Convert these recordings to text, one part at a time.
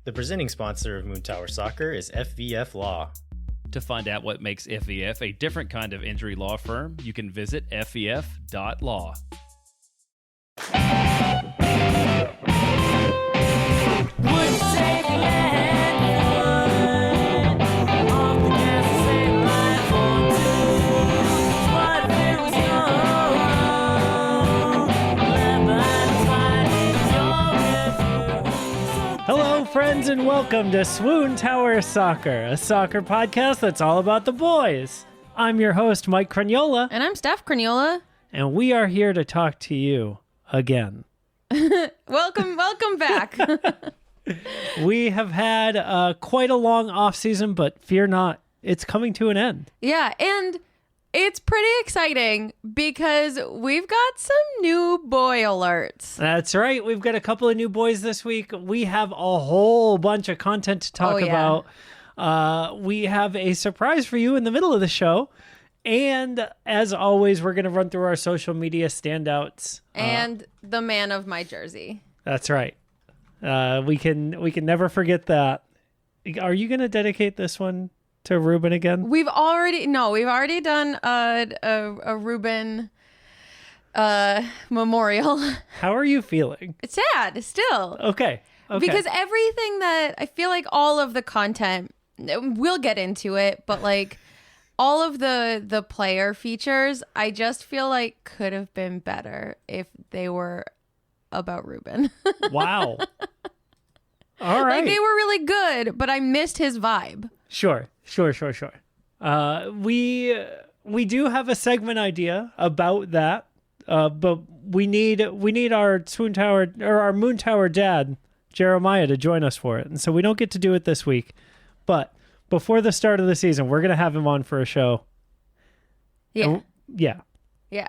The presenting sponsor of Moontower Soccer is FVF Law. To find out what makes FVF a different kind of injury law firm, you can visit fvf.law. Hello, friends, and welcome to Swoontower Soccer, a soccer podcast that's all about the boys. I'm your host, Mike Craniola. And I'm Steph Craniola. And we are here to talk to you again. Welcome back. We have had quite a long off season, but fear not, it's coming to an end. Yeah, and it's pretty exciting because we've got some new boy alerts. That's right. We've got a couple of new boys this week. We have a whole bunch of content to talk about. We have a surprise for you in the middle of the show. And as always, we're going to run through our social media standouts. And the man of my jersey. That's right. We can never forget that. Are you going to dedicate this one to Ruben again? We've already done a Ruben memorial. How are you feeling? It's sad still. Okay. Because everything that I feel like all of the content, we'll get into it, but like all of the player features, I just feel like could have been better if they were about Ruben. Wow. All right. Like they were really good, but I missed his vibe. Sure. We do have a segment idea about that, but we need our Swoontower or our Moontower dad, Jeremiah, to join us for it, and so we don't get to do it this week. But before the start of the season, we're gonna have him on for a show. Yeah. Yeah.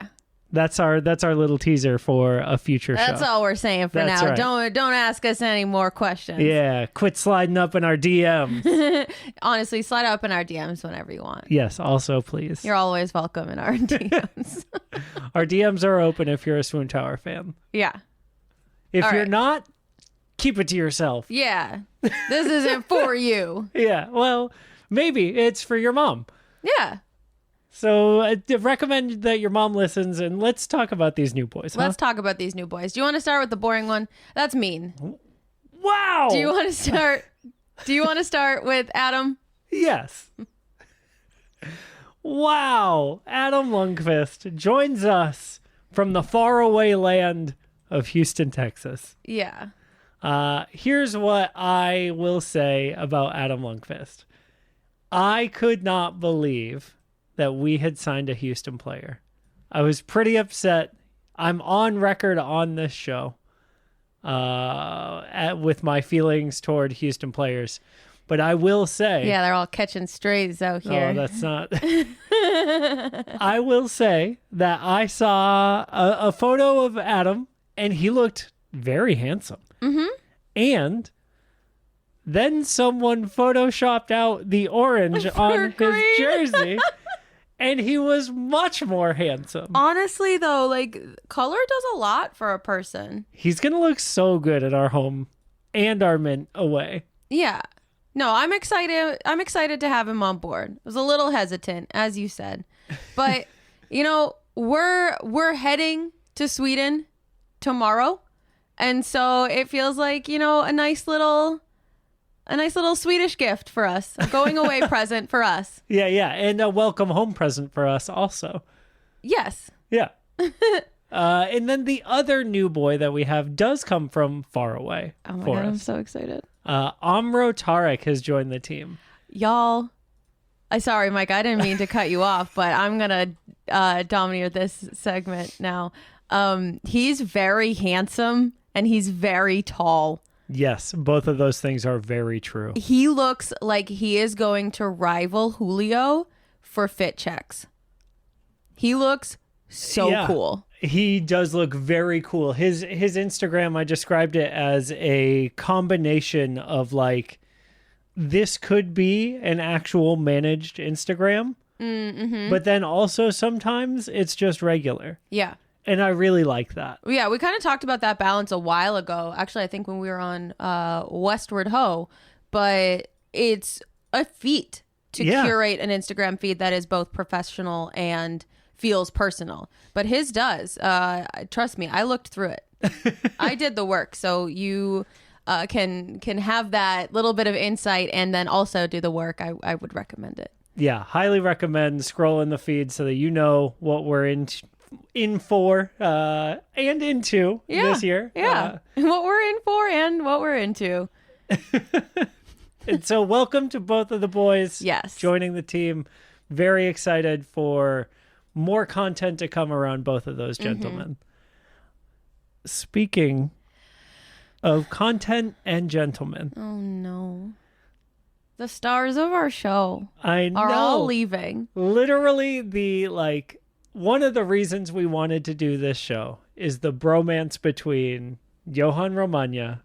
That's our little teaser for a future show. That's all we're saying for That's now. Right. Don't ask us any more questions. Yeah, quit sliding up in our DMs. Honestly, slide up in our DMs whenever you want. Yes, also please. You're always welcome in our DMs. Our DMs are open if you're a Swoontower fan. Yeah. If you're not, keep it to yourself. Yeah. This isn't for you. Yeah, well, maybe it's for your mom. Yeah. So I recommend that your mom listens, and let's talk about these new boys. Let's talk about these new boys. Do you want to start with the boring one? That's mean. Wow. Do you want to start with Adam? Yes. Wow. Adam Lundqvist joins us from the faraway land of Houston, Texas. Yeah. Here's what I will say about Adam Lundqvist. I could not believe that we had signed a Houston player. I was pretty upset. I'm on record on this show with my feelings toward Houston players. But I will say... Yeah, they're all catching strays out here. Oh, that's not... I will say that I saw a photo of Adam, and he looked very handsome. Mm-hmm. And then someone photoshopped out the orange on his jersey. And he was much more handsome. Honestly, though, like, color does a lot for a person. He's going to look so good at our home and our mint away. Yeah. No, I'm excited. I'm excited to have him on board. I was a little hesitant, as you said. But, you know, we're heading to Sweden tomorrow. And so it feels like, you know, a nice little Swedish gift for us, a going away present for us. Yeah, and a welcome home present for us also. Yes. Yeah. And then the other new boy that we have does come from far away. Oh my God, I'm so excited. Amro Tarek has joined the team. Y'all, sorry, Mike, I didn't mean to cut you off, but I'm going to dominate this segment now. He's very handsome and he's very tall. Yes, both of those things are very true. He looks like he is going to rival Julio for fit checks. He looks so cool. He does look very cool. His Instagram, I described it as a combination of like, this could be an actual managed Instagram, but then also sometimes it's just regular. Yeah. And I really like that. Yeah, we kind of talked about that balance a while ago. Actually, I think when we were on Westward Ho, but it's a feat to curate an Instagram feed that is both professional and feels personal. But his does. Trust me, I looked through it. I did the work. So you can have that little bit of insight and then also do the work. I would recommend it. Yeah, highly recommend scrolling the feed so that you know what we're in for and into this year. Yeah, what we're in for and what we're into. And so welcome to both of the boys. Yes. Joining the team. Very excited for more content to come around both of those gentlemen. Speaking of content and gentlemen. Oh, no. The stars of our show are all leaving. Literally, one of the reasons we wanted to do this show is the bromance between Johan Romagna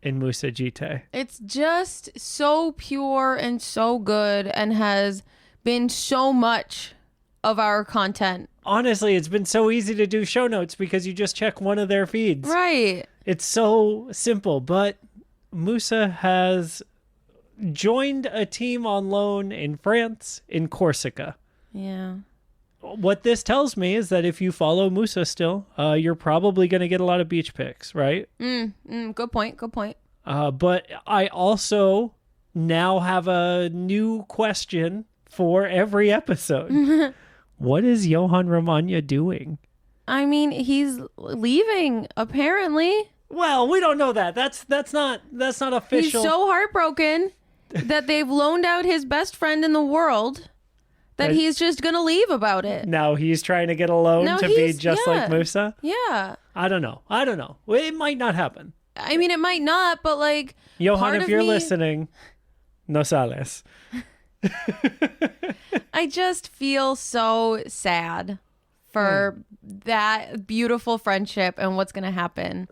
and Musa Gite. It's just so pure and so good and has been so much of our content. Honestly, it's been so easy to do show notes because you just check one of their feeds. Right. It's so simple, but Musa has joined a team on loan in France, in Corsica. Yeah. What this tells me is that if you follow Musa still, you're probably going to get a lot of beach pics, right? Good point. But I also now have a new question for every episode. What is Johan Romagna doing? I mean, he's leaving, apparently. Well, we don't know that. That's not official. He's so heartbroken that they've loaned out his best friend in the world that he's just going to leave about it. Now he's trying to get a loan to be just like Musa? Yeah. I don't know. It might not happen. I mean, it might not, but Johan, if you're listening, no sales. I just feel so sad for that beautiful friendship and what's going to happen.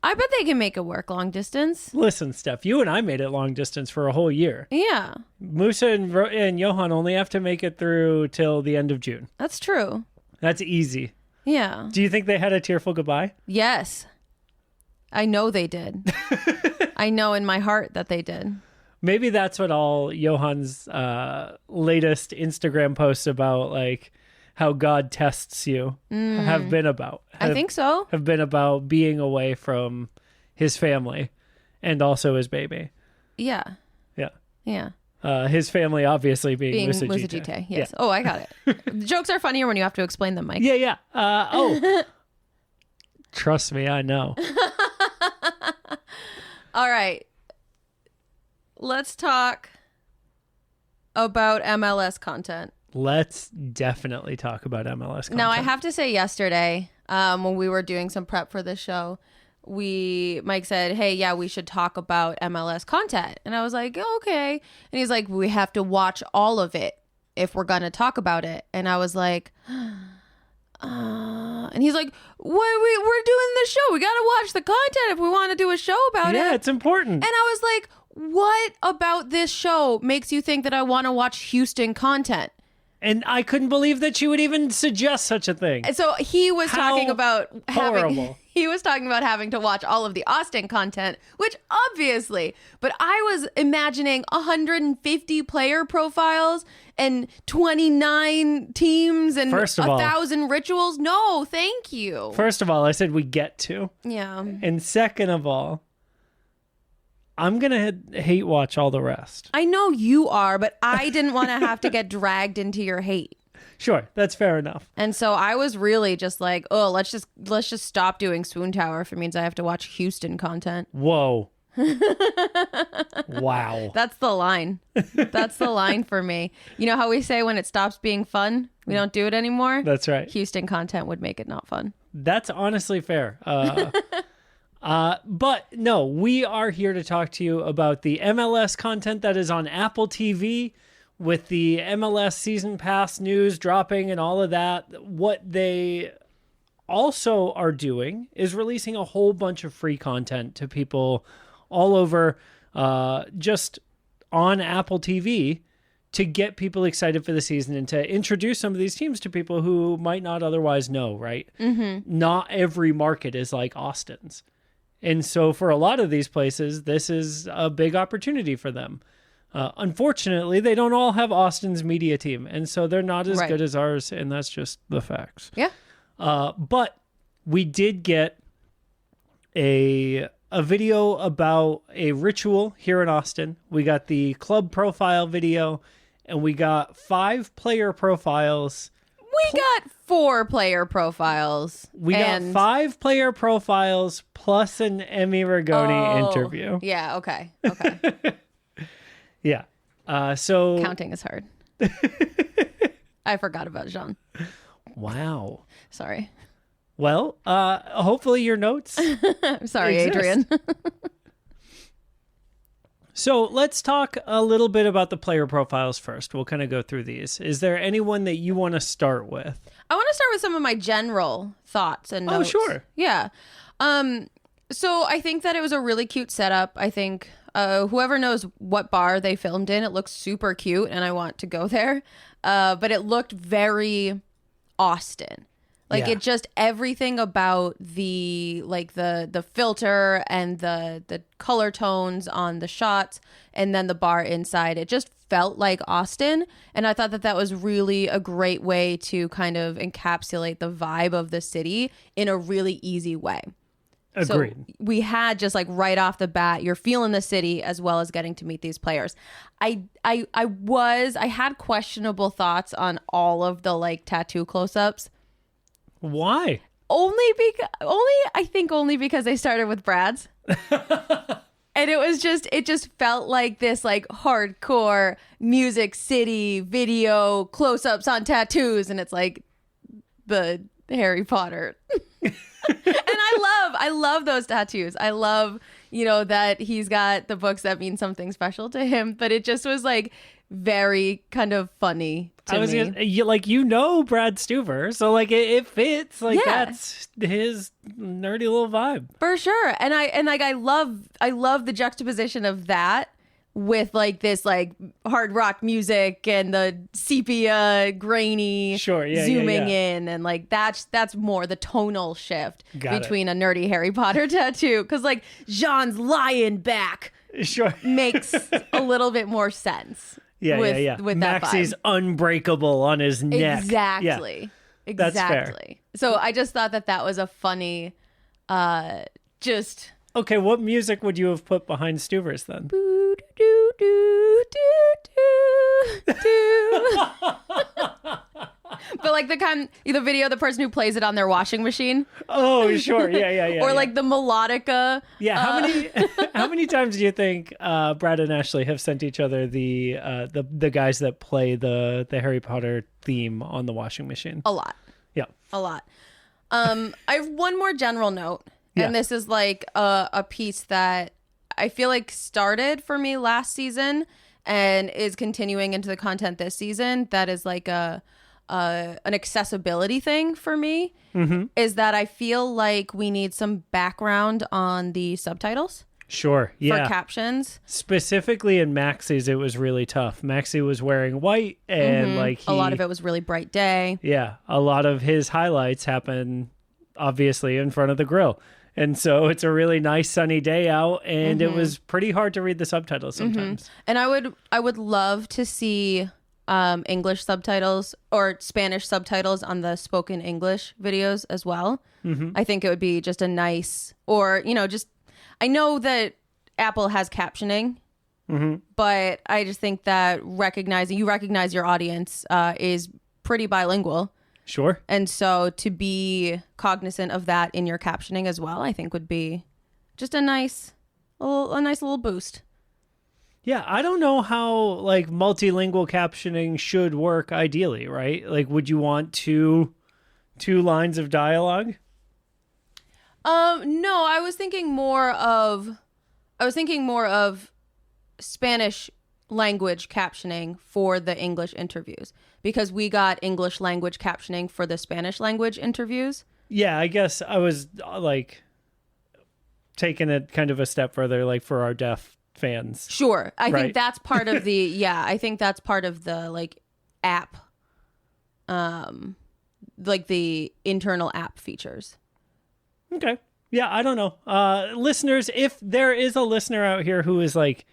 I bet they can make it work long distance. Listen, Steph, you and I made it long distance for a whole year. Yeah. Musa and Johan only have to make it through till the end of June. That's true. That's easy. Yeah. Do you think they had a tearful goodbye? Yes. I know they did. I know in my heart that they did. Maybe that's what all Johan's latest Instagram posts about, how God tests you have been about. I think so. Have been about being away from his family and also his baby. Yeah. Yeah. Yeah. His family obviously being Musa Gite. Yes. Yeah. Oh, I got it. Jokes are funnier when you have to explain them, Mike. Yeah. Trust me, I know. All right. Let's talk about MLS content. Let's definitely talk about MLS content. Now, I have to say yesterday, when we were doing some prep for the show, Mike said, hey, yeah, we should talk about MLS content. And I was like, oh, okay. And he's like, we have to watch all of it if we're going to talk about it. And I was like, and he's like, we're doing the show. We got to watch the content if we want to do a show about it. Yeah, it's important. And I was like, what about this show makes you think that I want to watch Houston content? And I couldn't believe that you would even suggest such a thing. So he was talking about horrible. having to watch all of the Austin content, which obviously, but I was imagining 150 player profiles and 29 teams and 1,000 rituals. No, thank you. First of all, I said we get to. Yeah. And second of all, I'm going to hate watch all the rest. I know you are, but I didn't want to have to get dragged into your hate. Sure, that's fair enough. And so I was really just like, oh, let's just stop doing Swoontower if it means I have to watch Houston content. Whoa. Wow. That's the line. That's the line for me. You know how we say when it stops being fun, we don't do it anymore? That's right. Houston content would make it not fun. That's honestly fair. But no, we are here to talk to you about the MLS content that is on Apple TV with the MLS season pass news dropping and all of that. What they also are doing is releasing a whole bunch of free content to people all over, just on Apple TV to get people excited for the season and to introduce some of these teams to people who might not otherwise know, right? Not every market is like Austin's. And so for a lot of these places, this is a big opportunity for them. Unfortunately, they don't all have Austin's media team, and so they're not as good as ours, and that's just the facts. Yeah. But we did get a video about a ritual here in Austin. We got the club profile video, and we got 5 player profiles. We got 4 player profiles. We got 5 player profiles plus an Emmy Rigoni interview. Yeah, okay. Yeah. So Counting is hard. I forgot about Jean. wow. Sorry. Well, hopefully your notes. I'm sorry, exist. Adrian. So let's talk a little bit about the player profiles first. We'll kind of go through these. Is there anyone that you want to start with? I want to start with some of my general thoughts and notes. Oh, sure. Yeah. So I think that it was a really cute setup. I think whoever knows what bar they filmed in, it looks super cute and I want to go there. But it looked very Austin. Like it just everything about the filter and the color tones on the shots and then the bar inside. It just felt like Austin. And I thought that was really a great way to kind of encapsulate the vibe of the city in a really easy way. Agreed. So we had just like right off the bat, you're feeling the city as well as getting to meet these players. I had questionable thoughts on all of the like tattoo close-ups. Why? Only because they started with Brad's. And it just felt like this like hardcore music city video close-ups on tattoos, and it's like the Harry Potter. And I love those tattoos. I love, that he's got the books that mean something special to him, but it just was like very kind of funny to me. Brad Stuver, so like it fits. Like that's his nerdy little vibe. For sure. And I love the juxtaposition of that with like this like hard rock music and the sepia grainy zooming in, and like that's more the tonal shift between a nerdy Harry Potter tattoo, because like Jean's lion back makes a little bit more sense. With Maxie's that unbreakable on his neck. Exactly. That's fair. So I just thought that was a funny Okay, what music would you have put behind Stuver's then? Boo, doo, doo, doo, doo, doo. But like the video, the person who plays it on their washing machine. Oh, sure. Yeah. Or like the melodica. Yeah. How many times do you think Brad and Ashley have sent each other the guys that play the Harry Potter theme on the washing machine? A lot. Yeah. A lot. I have one more general note. And this is like a piece that I feel like started for me last season and is continuing into the content this season. That is like an accessibility thing for me. Is that I feel like we need some background on the subtitles. Sure. Yeah. For captions. Specifically in Maxie's, it was really tough. Maxie was wearing white and a lot of it was really bright day. Yeah. A lot of his highlights happen obviously in front of the grill. And so it's a really nice sunny day out, and it was pretty hard to read the subtitles sometimes. And I would love to see English subtitles or Spanish subtitles on the spoken English videos as well. I think it would be just a nice, or I know that Apple has captioning, but I just think that you recognize your audience is pretty bilingual. Sure. And so to be cognizant of that in your captioning as well, I think would be just a nice little boost. Yeah, I don't know how like multilingual captioning should work ideally, right? Like, would you want two lines of dialogue? No, I was thinking more of Spanish language captioning for the English interviews, because we got English language captioning for the Spanish language interviews. Yeah, I guess I was like taking it kind of a step further, like for our deaf fans. Sure. I Right. think that's part of the I think that's part of the like app like the internal app features. Okay. Yeah, I don't know. Listeners, if there is a listener out here who is like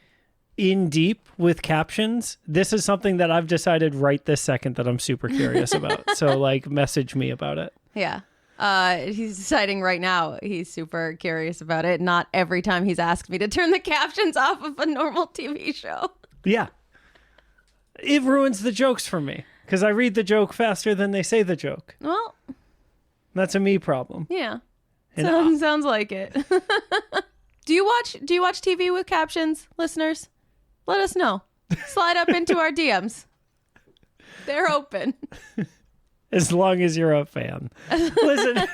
in deep with captions, this is something that I've decided right this second that I'm super curious about. So like message me about it. Yeah. He's deciding right now he's super curious about it. Not every time he's asked me to turn the captions off of a normal TV show. Yeah. It ruins the jokes for me because I read the joke faster than they say the joke. Well, That's a me problem. yeah. And Sounds like it. Do you watch TV with captions, listeners? Let us know. Slide up into our DMs. They're open. as long as you're a fan. Listen,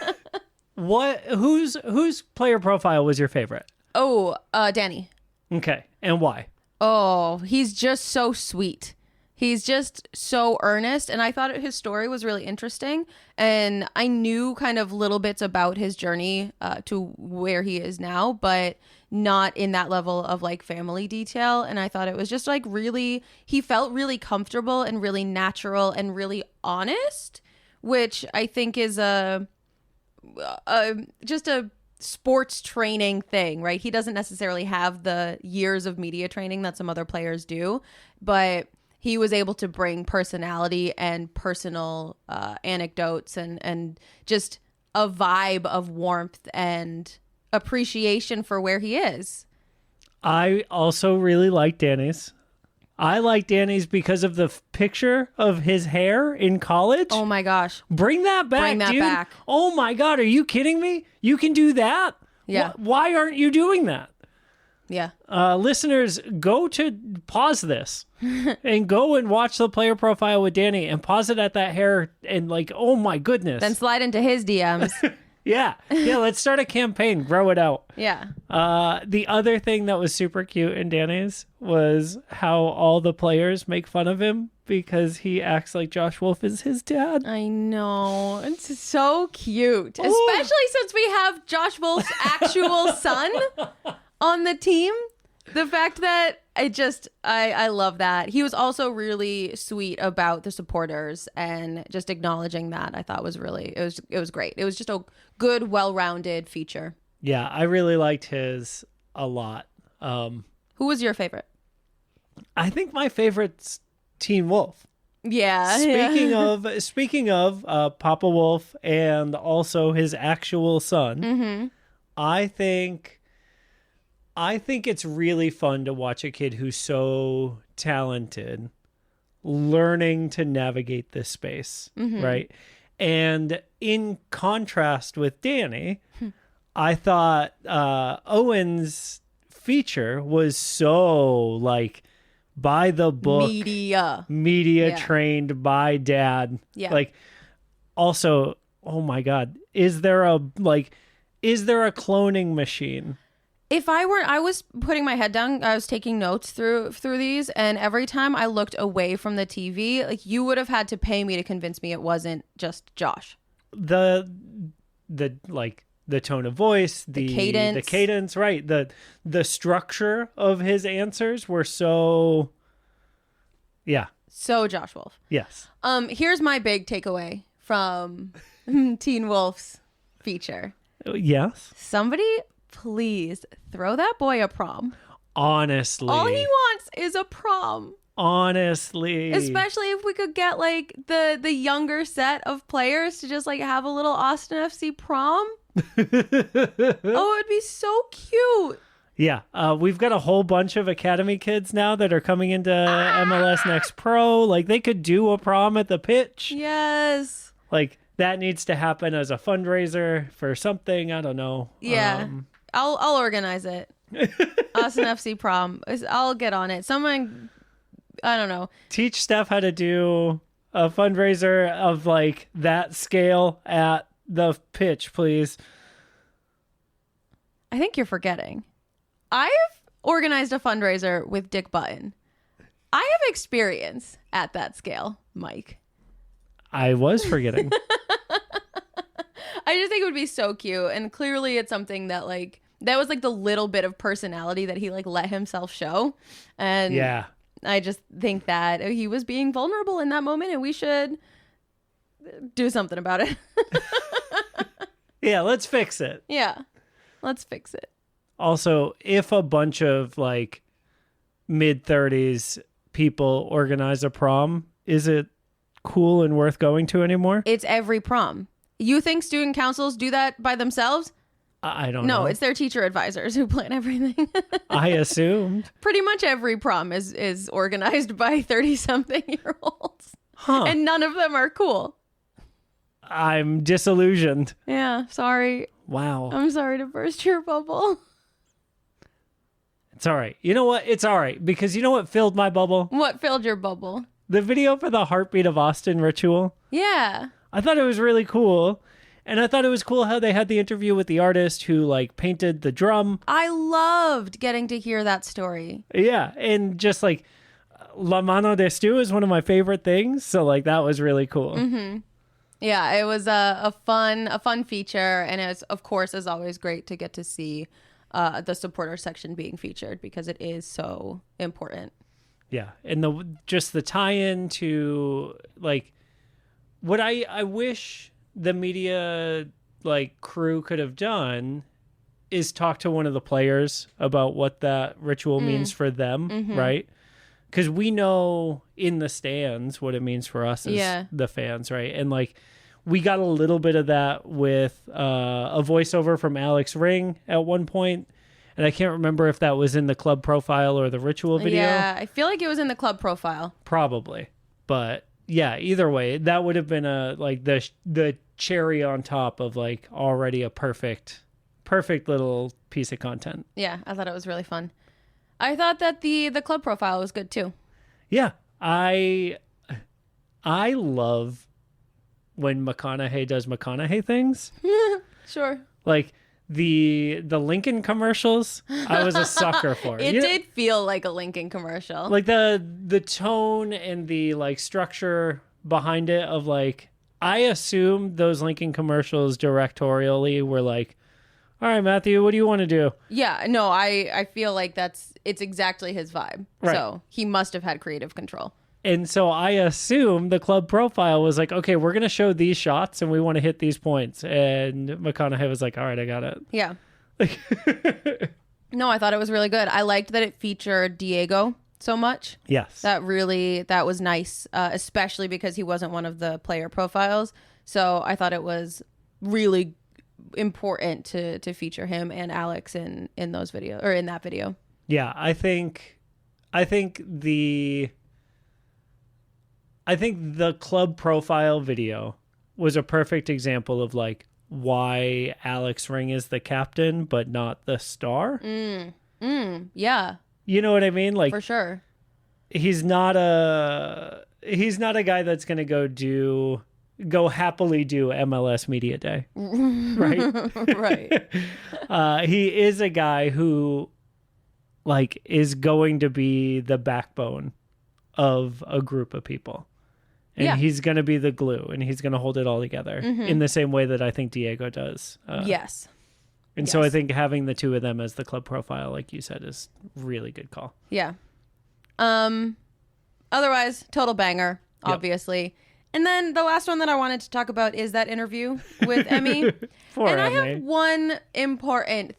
whose player profile was your favorite? Oh, Danny. Okay, and why? Oh, he's just so sweet. He's just so earnest, and I thought his story was really interesting. And I knew kind of little bits about his journey to where he is now, but not in that level of like family detail. And I thought it was just like really, he felt really comfortable and really natural and really honest, which I think is just a sports training thing, right? He doesn't necessarily have the years of media training that some other players do, but he was able to bring personality and personal anecdotes and just a vibe of warmth and appreciation for where he is. I also really like Danny's. I like Danny's because of the picture of his hair in college. Oh my gosh. Bring that back, Bring that dude. back. Oh my God, are you kidding me? You can do that? Yeah. Why aren't you doing that? Yeah. Listeners, go to pause this and go and watch the player profile with Danny and pause it at that hair and like, oh my goodness. Then slide into his DMs. Yeah, let's start a campaign, grow it out. Yeah. The other thing that was super cute in Danny's was how all the players make fun of him because he acts like Josh Wolf is his dad. I know. It's so cute. Especially since we have Josh Wolf's actual son on the team. The fact that I love that. He was also really sweet about the supporters and just acknowledging that. I thought was really, it was great. It was just a good, well-rounded feature. Yeah, I really liked his a lot. Who was your favorite? I think my favorite's Teen Wolf. Yeah. Speaking of Papa Wolf and also his actual son, Mm-hmm. I think it's really fun to watch a kid who's so talented learning to navigate this space, right? And in contrast with Danny, I thought Owen's feature was so like by the book, Media yeah. Trained by dad. Yeah. Like also, oh my God, is there a cloning machine? If I was putting my head down, I was taking notes through these, and every time I looked away from the TV, like you would have had to pay me to convince me it wasn't just Josh. The tone of voice, the cadence, right? The structure of his answers were so, yeah. So Josh Wolf. Yes. Here's my big takeaway from Teen Wolf's feature. Yes. Somebody please throw that boy a prom. Honestly. All he wants is a prom. Honestly. Especially if we could get like the younger set of players to just like have a little Austin FC prom. Oh, it'd be so cute. Yeah. We've got a whole bunch of Academy kids now that are coming into MLS Next Pro. Like they could do a prom at the pitch. Yes. Like that needs to happen as a fundraiser for something. I don't know. Yeah. I'll organize it. Austin FC prom. I'll get on it. Someone, I don't know. Teach Steph how to do a fundraiser of like that scale at the pitch, please. I think you're forgetting. I've organized a fundraiser with Dick Button. I have experience at that scale, Mike. I was forgetting. I just think it would be so cute. And clearly it's something that like that was like the little bit of personality that he like let himself show. And Yeah. I just think that he was being vulnerable in that moment, and we should do something about it. Yeah, let's fix it. Yeah, let's fix it. Also, if a bunch of like mid-30s people organize a prom, is it cool and worth going to anymore? It's every prom. You think student councils do that by themselves? I don't know. No, it's their teacher advisors who plan everything. I assumed. Pretty much every prom is organized by 30-something-year-olds. Huh. And none of them are cool. I'm disillusioned. Yeah, sorry. Wow. I'm sorry to burst your bubble. It's all right. You know what? It's all right. Because you know what filled my bubble? What filled your bubble? The video for the Heartbeat of Austin ritual. Yeah. I thought it was really cool. And I thought it was cool how they had the interview with the artist who like painted the drum. I loved getting to hear that story. Yeah. And just like La Mano de Stu is one of my favorite things. So like that was really cool. Mm-hmm. Yeah, it was a fun feature, and it's of course as always great to get to see the supporter section being featured because it is so important. Yeah, and the tie-in to like what I wish the media like crew could have done is talk to one of the players about what that ritual means for them, right? Because we know in the stands what it means for us as the fans, right? And like we got a little bit of that with a voiceover from Alex Ring at one point. And I can't remember if that was in the club profile or the ritual video. Yeah, I feel like it was in the club profile. Probably. But yeah, either way, that would have been the cherry on top of like already a perfect little piece of content. Yeah, I thought it was really fun. I thought that the club profile was good too. Yeah, I love when McConaughey does McConaughey things. Sure. Like the Lincoln commercials, I was a sucker for. It did feel like a Lincoln commercial. Like the tone and the like structure behind it of like, I assume those Lincoln commercials directorially were like, all right, Matthew, what do you want to do? Yeah, no, I feel like it's exactly his vibe. Right. So he must have had creative control. And so I assume the club profile was like, okay, we're going to show these shots and we want to hit these points. And McConaughey was like, all right, I got it. Yeah. No, I thought it was really good. I liked that it featured Diego so much. Yes. That was nice, especially because he wasn't one of the player profiles. So I thought it was really important to feature him and Alex in those videos or in that video. Yeah, I think the club profile video was a perfect example of like why Alex Ring is the captain but not the star. Yeah, You know what I mean? Like for sure. He's not a guy that's going to go happily do MLS Media Day. Right? Right. He is a guy who like is going to be the backbone of a group of people. And he's going to be the glue and he's going to hold it all together in the same way that I think Diego does. Yes. And so I think having the two of them as the club profile, like you said, is really good call. Yeah. Otherwise, total banger, obviously. Yep. And then the last one that I wanted to talk about is that interview with Emmy. And I have one important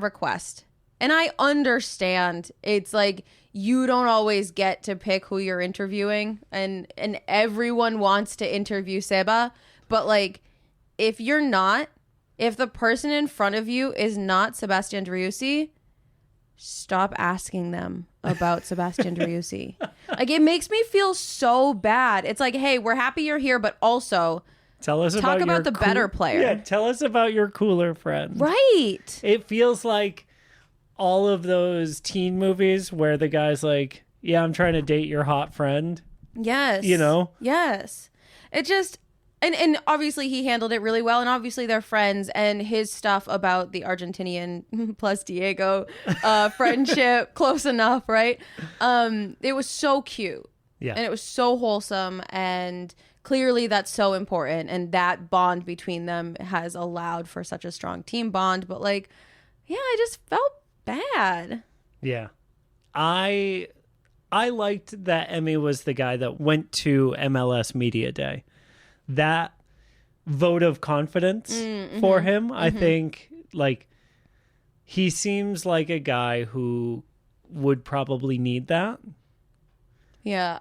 request. And I understand it's like you don't always get to pick who you're interviewing and everyone wants to interview Seba, but like if the person in front of you is not Sebastian Driussi, stop asking them about Sebastian Driussi. Like it makes me feel so bad. It's like, hey, we're happy you're here, but also talk about the better player. Yeah, tell us about your cooler friend. Right. It feels like all of those teen movies where the guy's like, yeah, I'm trying to date your hot friend. Yes. You know? Yes. It just, and obviously he handled it really well, and obviously they're friends, and his stuff about the Argentinian plus Diego friendship, close enough, right? It was so cute. Yeah. And it was so wholesome, and clearly that's so important, and that bond between them has allowed for such a strong team bond, but like, Yeah, I just felt bad. Yeah. I liked that Emmy was the guy that went to MLS Media Day. That vote of confidence for him, I think, like, he seems like a guy who would probably need that. Yeah.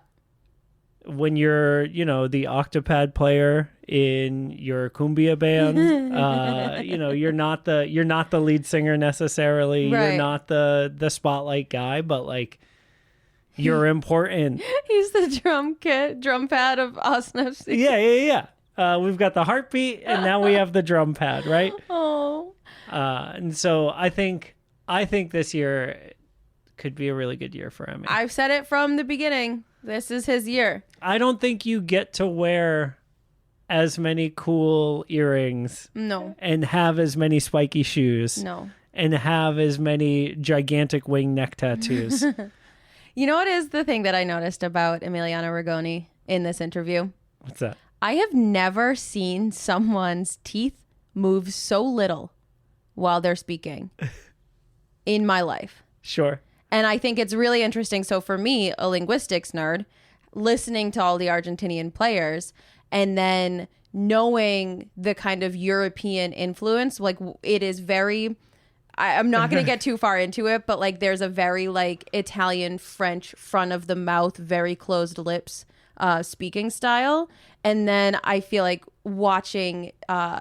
When you're, the Octopad player in your cumbia band, you're not the lead singer necessarily. Right. You're not the spotlight guy, but like, you're important. He's the drum pad of Austin FC. Yeah. We've got the heartbeat, and now we have the drum pad, right? Oh. And so I think this year could be a really good year for Emmy. I've said it from the beginning. This is his year. I don't think you get to wear as many cool earrings. No. And have as many spiky shoes. No. And have as many gigantic wing neck tattoos. You know what is the thing that I noticed about Emiliano Rigoni in this interview? What's that? I have never seen someone's teeth move so little while they're speaking in my life. Sure. And I think it's really interesting. So for me, a linguistics nerd, listening to all the Argentinian players and then knowing the kind of European influence, like it is very, I'm not going to get too far into it, but like there's a very like Italian, French, front of the mouth, very closed lips speaking style. And then I feel like watching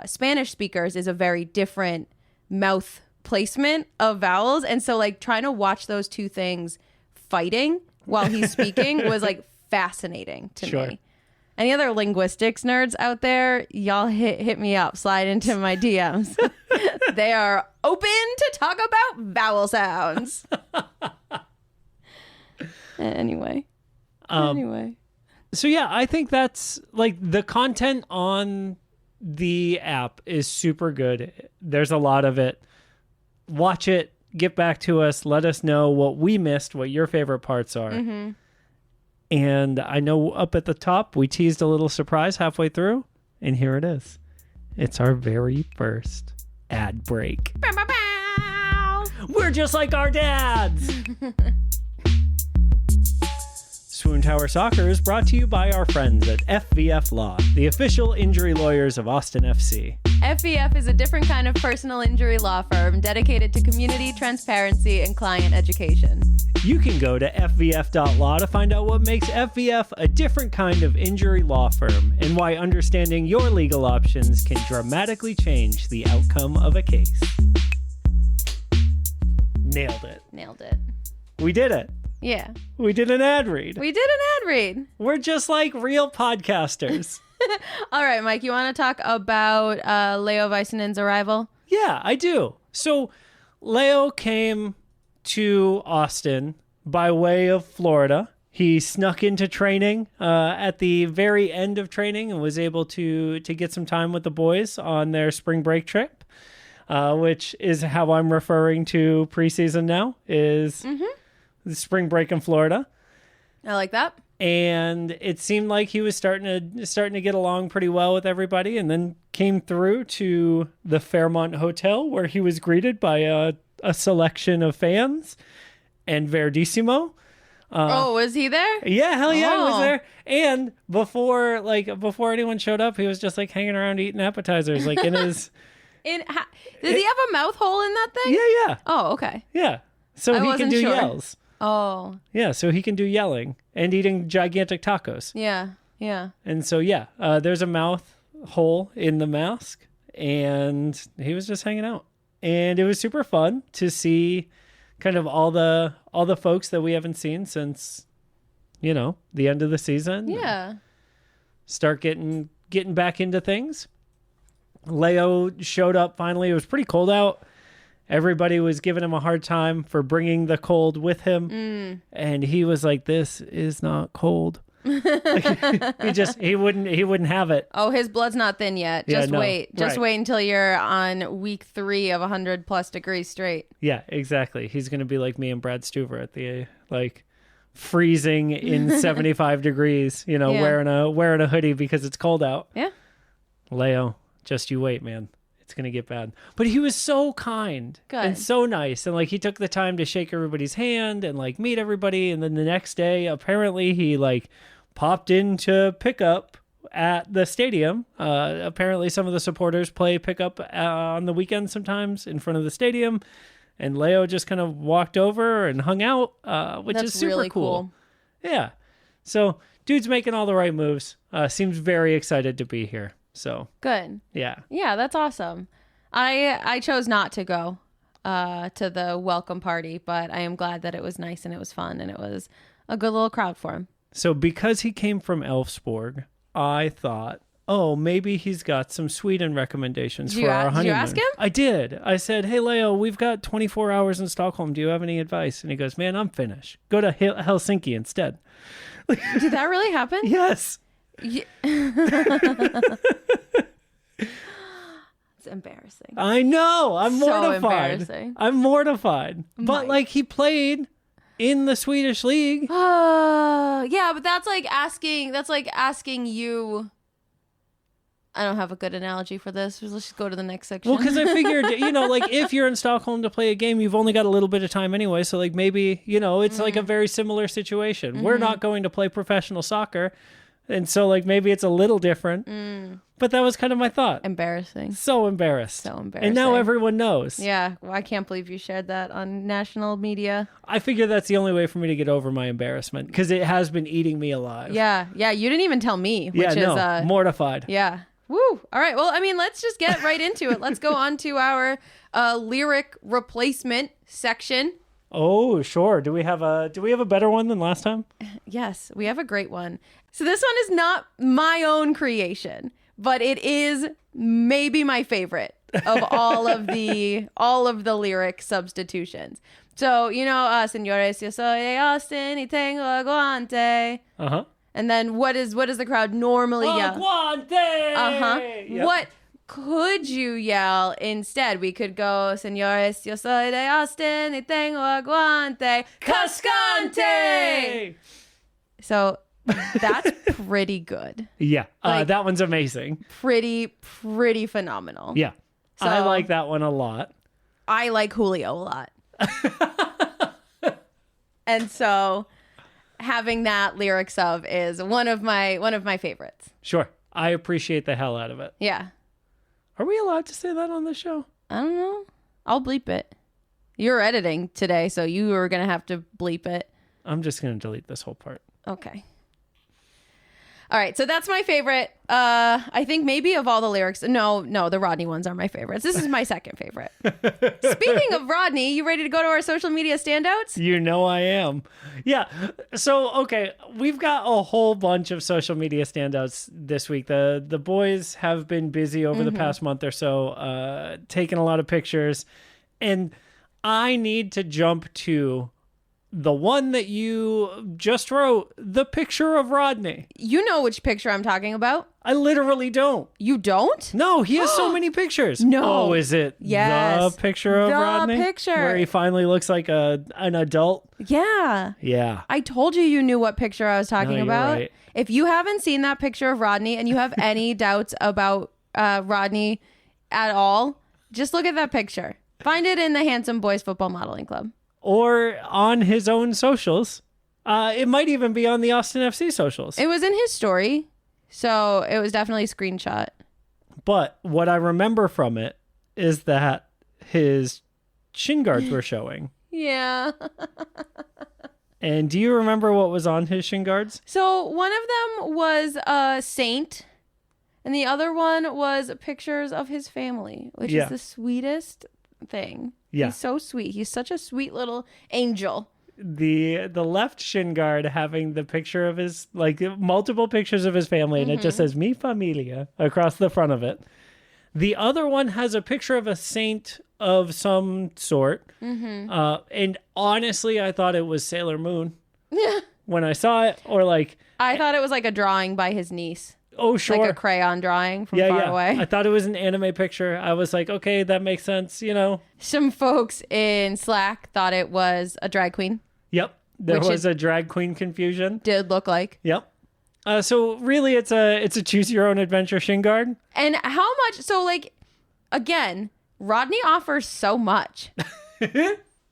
Spanish speakers is a very different mouth placement of vowels, and so like trying to watch those two things fighting while he's speaking was like fascinating to me. Any other linguistics nerds out there, y'all hit me up, slide into my DMs. They are open to talk about vowel sounds. Anyway. So yeah, I think that's like the content on the app is super good. There's a lot of it. Watch it, get back to us, let us know what we missed, what your favorite parts are. Mm-hmm. And I know up at the top, we teased a little surprise halfway through, and here it is. It's our very first ad break. Bow, bow, bow. We're just like our dads! Swoontower Soccer is brought to you by our friends at FVF Law, the official injury lawyers of Austin FC. FVF is a different kind of personal injury law firm dedicated to community, transparency, and client education. You can go to fvf.law to find out what makes FVF a different kind of injury law firm and why understanding your legal options can dramatically change the outcome of a case. Nailed it. We did it. Yeah. We did an ad read. We're just like real podcasters. All right, Mike, you want to talk about Leo Väisänen's arrival? Yeah, I do. So Leo came to Austin by way of Florida. He snuck into training at the very end of training and was able to get some time with the boys on their spring break trip, which is how I'm referring to preseason now, is the spring break in Florida. I like that. And it seemed like he was starting to get along pretty well with everybody, and then came through to the Fairmont Hotel where he was greeted by a selection of fans and Verdissimo. Was he there? Yeah, hell yeah, he was there. And before anyone showed up, he was just like hanging around eating appetizers, like in his. Does he have a mouth hole in that thing? Yeah. Oh, okay. Yeah, so he can do yells. Oh. Yeah, so he can do yelling and eating gigantic tacos. Yeah. And so, there's a mouth hole in the mask, and he was just hanging out. And it was super fun to see kind of all the folks that we haven't seen since, the end of the season. Yeah. Start getting back into things. Leo showed up finally. It was pretty cold out. Everybody was giving him a hard time for bringing the cold with him. And he was like, this is not cold. he wouldn't have it. Oh, his blood's not thin yet. Just wait. Right. Wait until you're on week 3 of 100 plus degrees straight. Yeah, exactly. He's going to be like me and Brad Stuver at the freezing in 75 degrees, wearing a hoodie because it's cold out. Yeah. Leo, just you wait, man. It's going to get bad. But he was so kind and so nice. And like he took the time to shake everybody's hand and like meet everybody. And then the next day, apparently he like popped in to pick up at the stadium. Apparently some of the supporters play pickup on the weekend sometimes in front of the stadium. And Leo just kind of walked over and hung out, which is super really cool. Yeah. So dude's making all the right moves. Seems very excited to be here. So good. Yeah. Yeah, that's awesome. I chose not to go to the welcome party, but I am glad that it was nice and it was fun and it was a good little crowd for him. So because he came from Elfsborg, I thought, oh, maybe he's got some Sweden recommendations for our honeymoon. Did you ask him? I did. I said, hey, Leo, we've got 24 hours in Stockholm. Do you have any advice? And he goes, man, I'm Finnish. Go to Helsinki instead. Did that really happen? Yes. Yeah. It's embarrassing. I know. I'm So mortified. embarrassing. I'm mortified. But like he played in the Swedish league. Yeah, but that's like asking you. I don't have a good analogy for this. Let's just go to the next section. Well, because I figured, like if you're in Stockholm to play a game, you've only got a little bit of time anyway. So like maybe, it's like a very similar situation. We're not going to play professional soccer. And so like maybe it's a little different. But that was kind of my thought. Embarrassing. So embarrassed. So embarrassing. And now everyone knows. Yeah. Well, I can't believe you shared that on national media. I figure that's the only way for me to get over my embarrassment because it has been eating me alive. Yeah. Yeah. You didn't even tell me, which is mortified. Yeah. Woo. All right. Well, I mean, let's just get right into it. Let's go on to our lyric replacement section. Oh, sure. Do we have a better one than last time? Yes, we have a great one. So this one is not my own creation, but it is maybe my favorite of all of the lyric substitutions. So, señores, yo soy de Austin y tengo aguante. Uh-huh. And then what does the crowd normally yell? Aguante! Uh-huh. Yep. What could you yell instead? We could go, señores, yo soy de Austin y tengo aguante. Cascante! So that's pretty good. Yeah. Like, that one's amazing. Pretty phenomenal. Yeah. So, I like that one a lot. I like Julio a lot. And so having that lyrics of is one of my favorites. Sure. I appreciate the hell out of it. Yeah. Are we allowed to say that on the show? I don't know. I'll bleep it. You're editing today, so you are going to have to bleep it. I'm just going to delete this whole part. Okay. All right, so that's my favorite. I think maybe of all the lyrics. No, the Rodney ones are my favorites. This is my second favorite. Speaking of Rodney, you ready to go to our social media standouts? You know I am. Yeah. So, okay, we've got a whole bunch of social media standouts this week. The boys have been busy over the past month or so, taking a lot of pictures. And I need to jump to the one that you just wrote, the picture of Rodney. You know which picture I'm talking about. I literally don't. You don't? No, he has so many pictures. No. Oh, is it Yes. the picture of The Rodney? picture. Where he finally looks like an adult? Yeah. Yeah. I told you knew what picture I was talking you're about. right. If you haven't seen that picture of Rodney and you have any doubts about Rodney at all, just look at that picture. Find it in the Handsome Boys Football Modeling Club. Or on his own socials. It might even be on the Austin FC socials. It was in his story, so it was definitely a screenshot. But what I remember from it is that his shin guards were showing. Yeah. And do you remember what was on his shin guards? So one of them was a saint, and the other one was pictures of his family, which is the sweetest thing. Yeah. He's so sweet. He's such a sweet little angel. The left shin guard having the picture of his, like multiple pictures of his family, and it just says "Mi Familia" across the front of it. The other one has a picture of a saint of some sort. And honestly, I thought it was Sailor Moon when I saw it, or like I thought it was like a drawing by his niece. Oh, sure. Like a crayon drawing from far away. I thought it was an anime picture. I was like, okay, that makes sense, Some folks in Slack thought it was a drag queen. Yep. There was a drag queen confusion. Did look like. Yep. So really it's a choose your own adventure shin guard. And how much, so like, again, Rodney offers so much.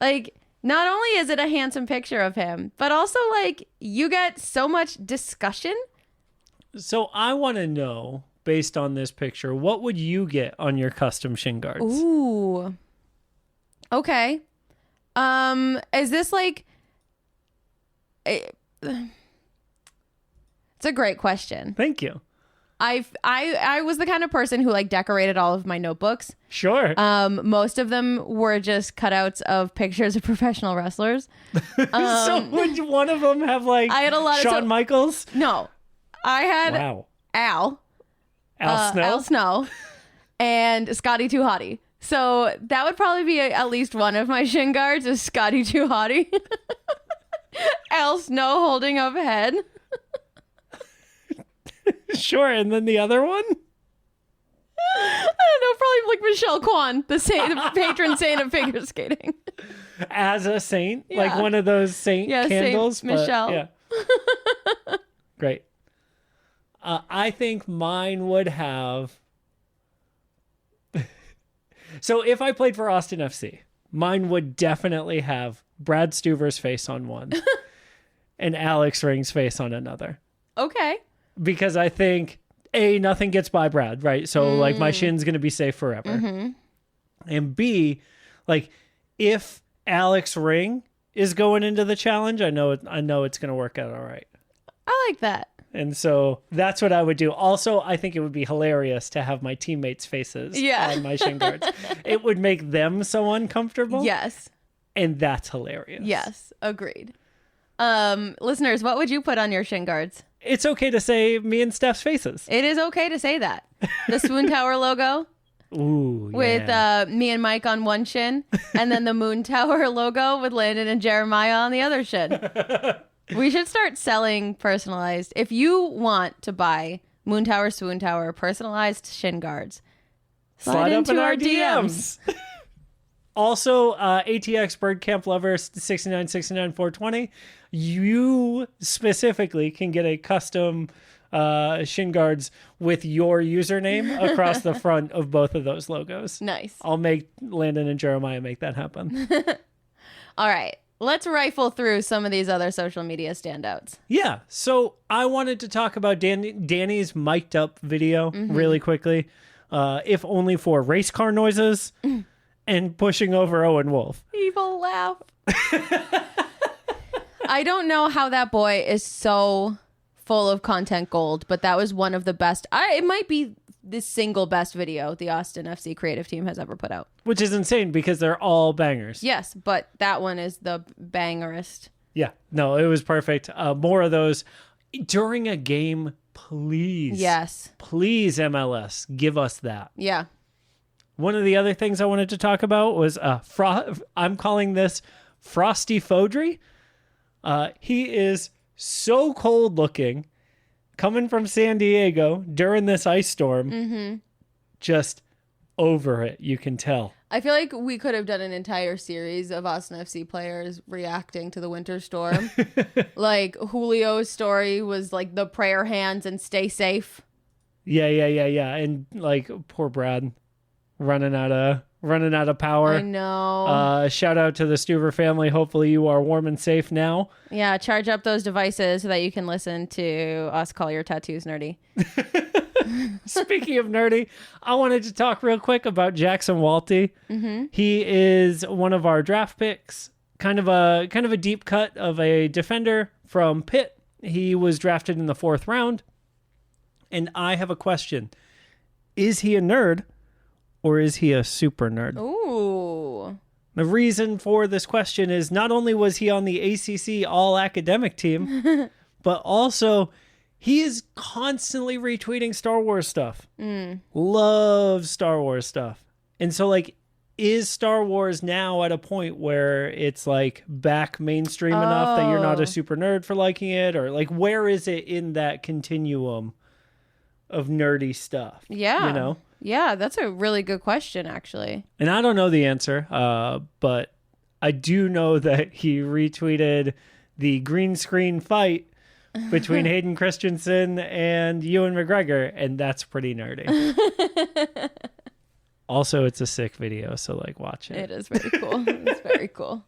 Like, not only is it a handsome picture of him, but also, like, you get so much discussion. So I want to know, based on this picture, what would you get on your custom shin guards? Ooh. Okay. Is this like... It's a great question. Thank you. I was the kind of person who like decorated all of my notebooks. Sure. Most of them were just cutouts of pictures of professional wrestlers. So would one of them have like I had a lot of Shawn Michaels? No, I had Wow. Al Snow? Al Snow, and Scotty Too Hottie. So that would probably be at least one of my shin guards is Scotty Too Hottie. Al Snow holding up head. Sure, and then the other one? I don't know, probably like Michelle Kwan, the patron saint of figure skating. As a saint? Yeah. Like one of those saint candles? Saint Michelle. Yeah. Great. I think mine would have... So if I played for Austin FC, mine would definitely have Brad Stuver's face on one and Alex Ring's face on another. Okay. Because I think, A, nothing gets by Brad, right? So, like, my shin's going to be safe forever. Mm-hmm. And B, like, if Alex Ring is going into the challenge, I know it's going to work out all right. I like that. And so that's what I would do. Also, I think it would be hilarious to have my teammates' faces on my shin guards. It would make them so uncomfortable. Yes. And that's hilarious. Yes. Agreed. Listeners, what would you put on your shin guards? It's okay to say me and Steph's faces. It is okay to say that. The Swoontower logo Ooh, with me and Mike on one shin, and then the Moontower logo with Landon and Jeremiah on the other shin. We should start selling personalized. If you want to buy Moontower, Swoontower personalized shin guards, slide up into in our our DMs. Also, ATX Bird Camp Lover 6969420. You specifically can get a custom shin guards with your username across the front of both of those logos. Nice. I'll make Landon and Jeremiah make that happen. All right. Let's rifle through some of these other social media standouts. Yeah. So I wanted to talk about Danny's mic'd up video really quickly, if only for race car noises and pushing over Owen Wolf. Evil laugh. I don't know how that boy is so full of content gold, but that was one of the best. It might be the single best video the Austin FC creative team has ever put out. Which is insane because they're all bangers. Yes, but that one is the bangerest. Yeah. No, it was perfect. More of those during a game, please. Yes. Please, MLS, give us that. Yeah. One of the other things I wanted to talk about was I'm calling this Frosty Fodry. He is so cold looking, coming from San Diego during this ice storm. Just over it, you can tell. I feel like we could have done an entire series of Austin FC players reacting to the winter storm. Like Julio's story was like the prayer hands and stay safe. Yeah. And like poor Brad running out of power. I know. Shout out to the Stuver family. Hopefully you are warm and safe now. Yeah, charge up those devices so that you can listen to us call your tattoos nerdy. Speaking of nerdy, I wanted to talk real quick about Jackson Walty. He is one of our draft picks, kind of a deep cut of a defender from Pitt. He was drafted in the 4th round. And I have a question. Is he a nerd or is he a super nerd? Ooh. The reason for this question is not only was he on the ACC all-academic team, but also he is constantly retweeting Star Wars stuff. Loves Star Wars stuff. And so, like, is Star Wars now at a point where it's, like, back mainstream enough that you're not a super nerd for liking it? Or, like, where is it in that continuum of nerdy stuff? Yeah. You know? Yeah, that's a really good question, actually. And I don't know the answer, but I do know that he retweeted the green screen fight between Hayden Christensen and Ewan McGregor, and that's pretty nerdy. Also, it's a sick video, so like watch it. It is very cool. It's very cool.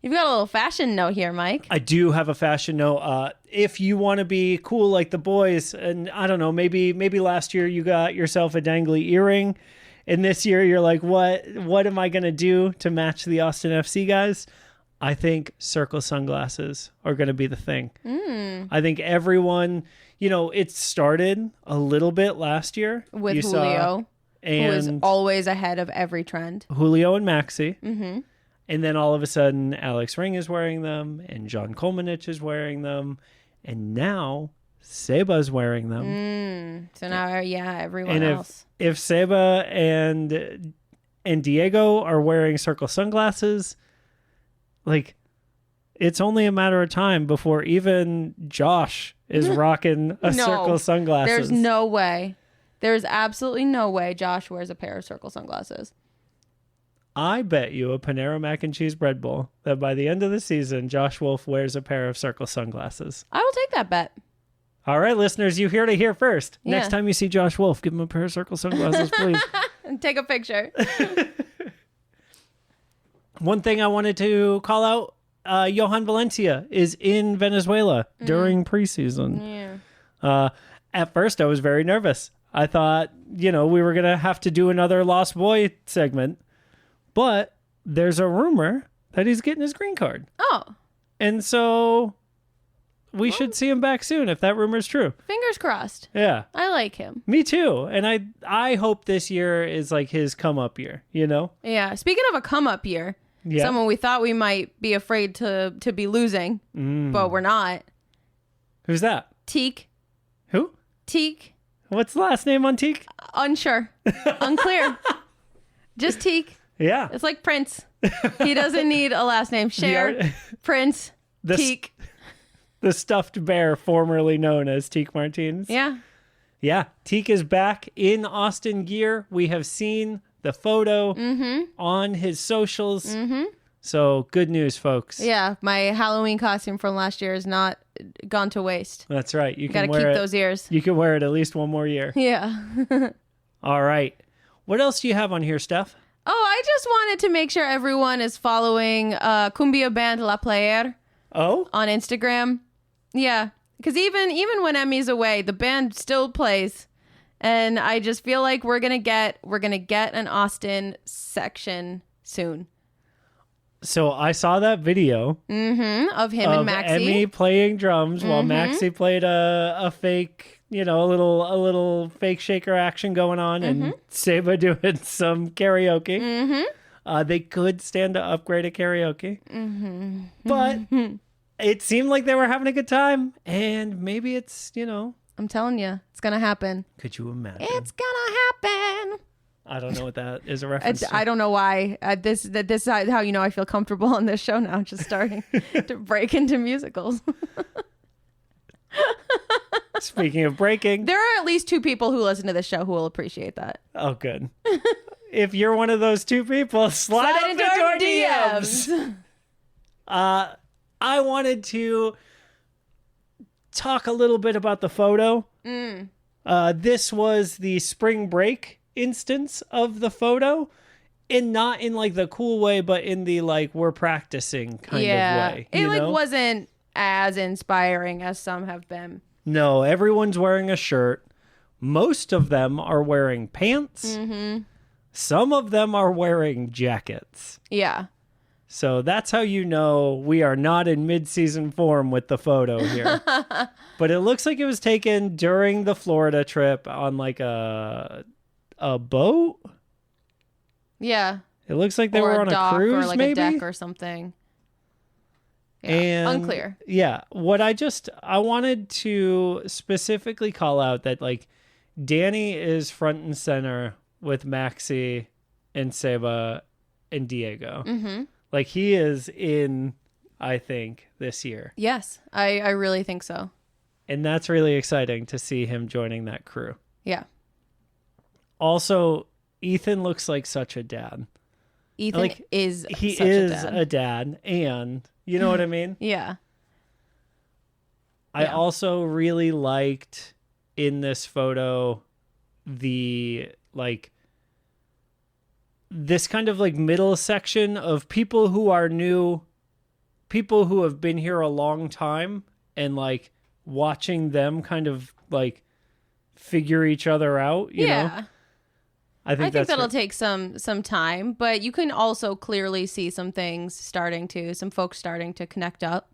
You've got a little fashion note here, Mike. I do have a fashion note. If you want to be cool like the boys, and I don't know, maybe last year you got yourself a dangly earring, and this year you're like, what am I going to do to match the Austin FC guys? I think circle sunglasses are going to be the thing. I think everyone, it started a little bit last year. With Julio, who is always ahead of every trend. Julio and Maxi. Mm-hmm. And then all of a sudden, Alex Ring is wearing them, and John Kolmanich is wearing them, and now Seba's wearing them. So now, everyone else. If Seba and Diego are wearing circle sunglasses, like, it's only a matter of time before even Josh is rocking circle sunglasses. There's no way. There's absolutely no way Josh wears a pair of circle sunglasses. I bet you a Panera Mac and Cheese bread bowl that by the end of the season, Josh Wolf wears a pair of circle sunglasses. I will take that bet. All right, listeners, you heard it here first. Yeah. Next time you see Josh Wolf, give him a pair of circle sunglasses, please. And take a picture. One thing I wanted to call out, Johan Valencia is in Venezuela during preseason. Yeah. At first, I was very nervous. I thought, we were going to have to do another Lost Boy segment. But there's a rumor that he's getting his green card. Oh. And so we should see him back soon if that rumor's true. Fingers crossed. Yeah. I like him. Me too. And I hope this year is like his come up year, Yeah. Speaking of a come up year, someone we thought we might be afraid to be losing, but we're not. Who's that? Teak. Who? Teak. What's the last name on Teak? Unsure. Unclear. Just Teak. Yeah. It's like Prince. He doesn't need a last name. Cher, Prince, Teak. The stuffed bear formerly known as Teak Martins. Yeah. Yeah. Teak is back in Austin gear. We have seen the photo on his socials. So good news, folks. Yeah. My Halloween costume from last year is not gone to waste. That's right. You got can to keep wear those ears. You can wear it at least one more year. Yeah. All right. What else do you have on here, Steph? Oh, I just wanted to make sure everyone is following Cumbia band La Player on Instagram. Yeah, because even when Emmy's away, the band still plays, and I just feel like we're gonna get an Austin section soon. So I saw that video of him of and Maxie. Emmy playing drums while Maxie played a fake, a little fake shaker action going on, and Seba doing some karaoke. They could stand to upgrade a karaoke, but it seemed like they were having a good time, and maybe it's I'm telling you, it's gonna happen. Could you imagine? It's gonna happen. I don't know what that is a reference to. I don't know why. This is how I feel comfortable on this show now, just starting to break into musicals. Speaking of breaking, there are at least 2 people who listen to this show who will appreciate that. Oh, good. If you're one of those 2 people, slide into our DMs. I wanted to talk a little bit about the photo. This was the spring break instance of the photo, and not in like the cool way, but in the like we're practicing kind of way. It wasn't as inspiring as some have been. No, everyone's wearing a shirt. Most of them are wearing pants. Some of them are wearing jackets. Yeah. So that's how we are not in mid-season form with the photo here. But it looks like it was taken during the Florida trip on like a boat. Yeah. It looks like they were on a cruise, or like maybe a deck or something. Yeah. And unclear. Yeah. What I wanted to specifically call out that like Danny is front and center with Maxi and Seba and Diego. Like he is in, I think, this year. Yes, I really think so. And that's really exciting to see him joining that crew. Yeah. Also, Ethan looks like such a dad. Ethan is he such is a dad, and you know what I mean? Yeah. I also really liked in this photo the like this kind of like middle section of people who are new, people who have been here a long time, and like watching them kind of like figure each other out, you know? I think that'll take some time, but you can also clearly see some folks starting to connect up.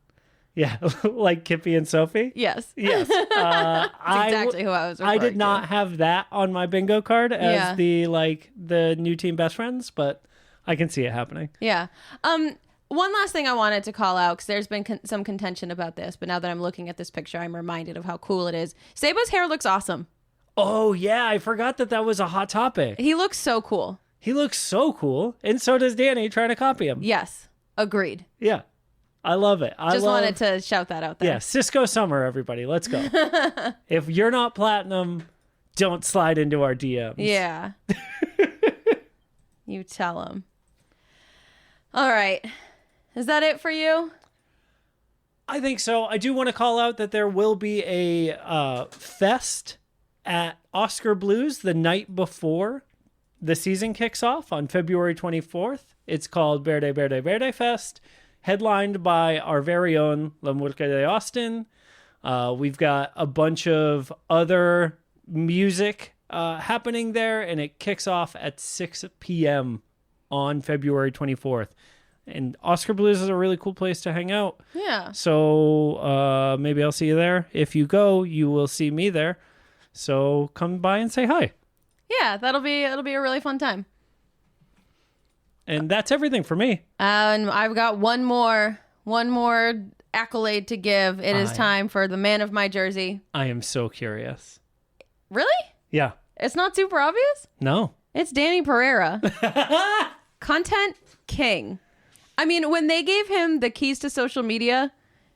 Yeah, like Kippy and Sophie. Yes. Yes. That's exactly who I was referring I did not have that on my bingo card as the new team best friends, but I can see it happening. Yeah. One last thing I wanted to call out, because there's been some contention about this, but now that I'm looking at this picture, I'm reminded of how cool it is. Sabo's hair looks awesome. Oh, yeah. I forgot that was a hot topic. He looks so cool. He looks so cool. And so does Danny trying to copy him. Yes. Agreed. Yeah. I love it. I wanted to shout that out there. Yeah. Cisco Summer, everybody. Let's go. If you're not platinum, don't slide into our DMs. Yeah. You tell him. All right. Is that it for you? I think so. I do want to call out that there will be a fest at Oscar Blues the night before the season kicks off on February 24th. It's called Verde Verde Verde Fest, headlined by our very own La Murga de Austin. We've got a bunch of other music happening there, and it kicks off at 6 p.m. on February 24th. And Oscar Blues is a really cool place to hang out. Yeah. So maybe I'll see you there. If you go, you will see me there. So come by and say hi. Yeah, it'll be a really fun time. And that's everything for me. And I've got one more accolade to give. It is time for the man of my jersey. I am so curious. Really? Yeah. It's not super obvious? No. It's Danny Pereira. Content king. I mean, when they gave him the keys to social media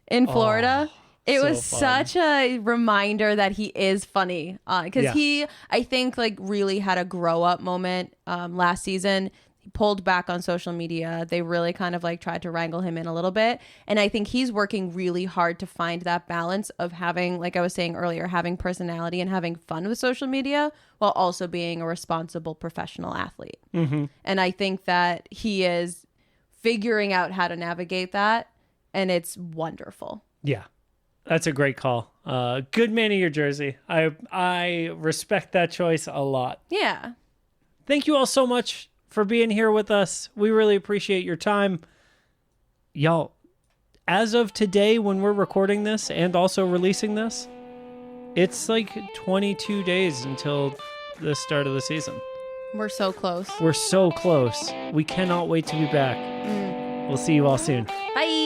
in Florida, it was such a reminder that he is funny. Because he, I think, like really had a grow up moment last season. He pulled back on social media. They really kind of like tried to wrangle him in a little bit. And I think he's working really hard to find that balance of having, like I was saying earlier, having personality and having fun with social media while also being a responsible professional athlete. Mm-hmm. And I think that he is figuring out how to navigate that. And it's wonderful. Yeah. That's a great call. Good man of your jersey. I respect that choice a lot. Yeah. Thank you all so much for being here with us. We really appreciate your time. Y'all, as of today when we're recording this and also releasing this, it's like 22 days until the start of the season. We're so close. We're so close. We cannot wait to be back. We'll see you all soon. Bye.